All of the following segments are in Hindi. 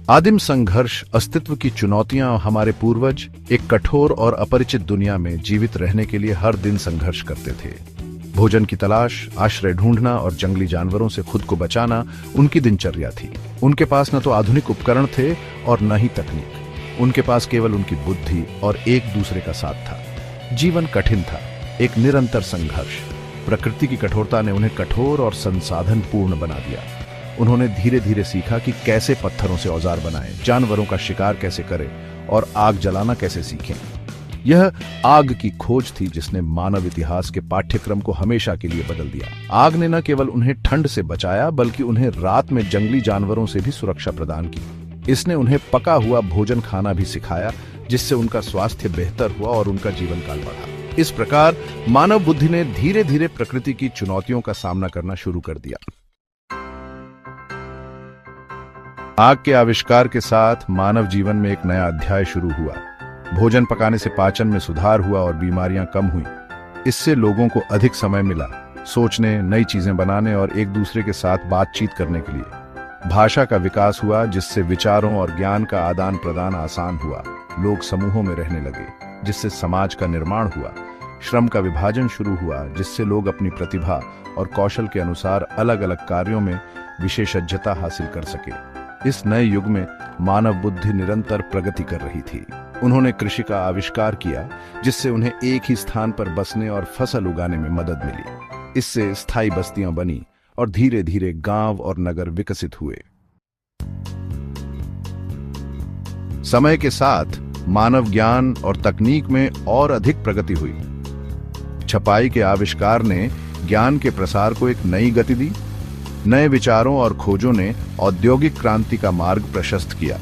आदिम संघर्ष, अस्तित्व की चुनौतियां। हमारे पूर्वज एक कठोर और अपरिचित दुनिया में जीवित रहने के लिए हर दिन संघर्ष करते थे। भोजन की तलाश, आश्रय ढूंढना और जंगली जानवरों से खुद को बचाना उनकी दिनचर्या थी। उनके पास न तो आधुनिक उपकरण थे और न ही तकनीक। उनके पास केवल उनकी बुद्धि और एक दूसरे का साथ था। जीवन कठिन था, एक निरंतर संघर्ष। प्रकृति की कठोरता ने उन्हें कठोर और संसाधन पूर्ण बना दिया। उन्होंने धीरे धीरे सीखा कि कैसे पत्थरों से औजार बनाएं, जानवरों का शिकार कैसे करें और आग जलाना कैसे सीखें। यह आग की खोज थी जिसने मानव इतिहास के पाठ्यक्रम को हमेशा के लिए बदल दिया। आग ने न केवल उन्हें ठंड से बचाया, बल्कि उन्हें रात में जंगली जानवरों से भी सुरक्षा प्रदान की। इसने उन्हें पका हुआ भोजन खाना भी सिखाया, जिससे उनका स्वास्थ्य बेहतर हुआ और उनका जीवन काल बढ़ा। इस प्रकार मानव बुद्धि ने धीरे धीरे प्रकृति की चुनौतियों का सामना करना शुरू कर दिया। आग के आविष्कार के साथ मानव जीवन में एक नया अध्याय शुरू हुआ। भोजन पकाने से पाचन में सुधार हुआ और बीमारियां कम हुई। इससे लोगों को अधिक समय मिला सोचने, नई चीजें बनाने और एक दूसरे के साथ बातचीत करने के लिए। भाषा का विकास हुआ, जिससे विचारों और ज्ञान का आदान प्रदान आसान हुआ। लोग समूहों में रहने लगे, जिससे समाज का निर्माण हुआ। श्रम का विभाजन शुरू हुआ, जिससे लोग अपनी प्रतिभा और कौशल के अनुसार अलग अलग कार्यों में विशेषज्ञता हासिल कर सके। इस नए युग में मानव बुद्धि निरंतर प्रगति कर रही थी। उन्होंने कृषि का आविष्कार किया, जिससे उन्हें एक ही स्थान पर बसने और फसल उगाने में मदद मिली। इससे स्थायी बस्तियां बनी और धीरे धीरे गांव और नगर विकसित हुए। समय के साथ मानव ज्ञान और तकनीक में और अधिक प्रगति हुई। छपाई के आविष्कार ने ज्ञान के प्रसार को एक नई गति दी। नए विचारों और खोजों ने औद्योगिक क्रांति का मार्ग प्रशस्त किया।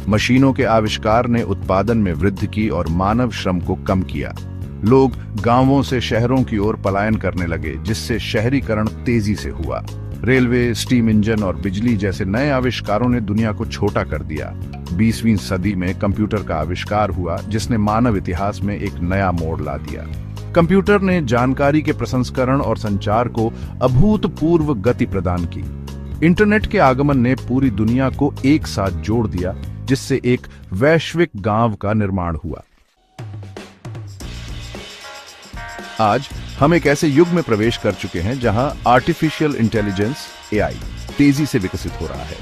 मशीनों के आविष्कार ने उत्पादन में वृद्धि की और मानव श्रम को कम किया। लोग गांवों से शहरों की ओर पलायन करने लगे, जिससे शहरीकरण तेजी से हुआ। रेलवे, स्टीम इंजन और बिजली जैसे नए आविष्कारों ने दुनिया को छोटा कर दिया। 20वीं सदी में कंप्यूटर का आविष्कार हुआ, जिसने मानव इतिहास में एक नया मोड़ ला दिया। कंप्यूटर ने जानकारी के प्रसंस्करण और संचार को अभूतपूर्व गति प्रदान की। इंटरनेट के आगमन ने पूरी दुनिया को एक साथ जोड़ दिया, जिससे एक वैश्विक गांव का निर्माण हुआ। आज हम एक ऐसे युग में प्रवेश कर चुके हैं जहां आर्टिफिशियल इंटेलिजेंस (एआई) तेजी से विकसित हो रहा है।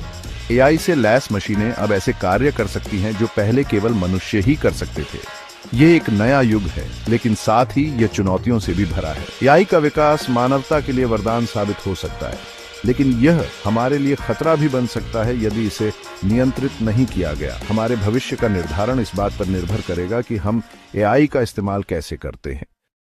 एआई से लैस मशीनें अब ऐसे कार्य कर सकती हैं जो पहले केवल मनुष्य ही कर सकते थे। ये एक नया युग है, लेकिन साथ ही यह चुनौतियों से भी भरा है। एआई का विकास मानवता के लिए वरदान साबित हो सकता है, लेकिन यह हमारे लिए खतरा भी बन सकता है यदि इसे नियंत्रित नहीं किया गया। हमारे भविष्य का निर्धारण इस बात पर निर्भर करेगा कि हम एआई का इस्तेमाल कैसे करते हैं।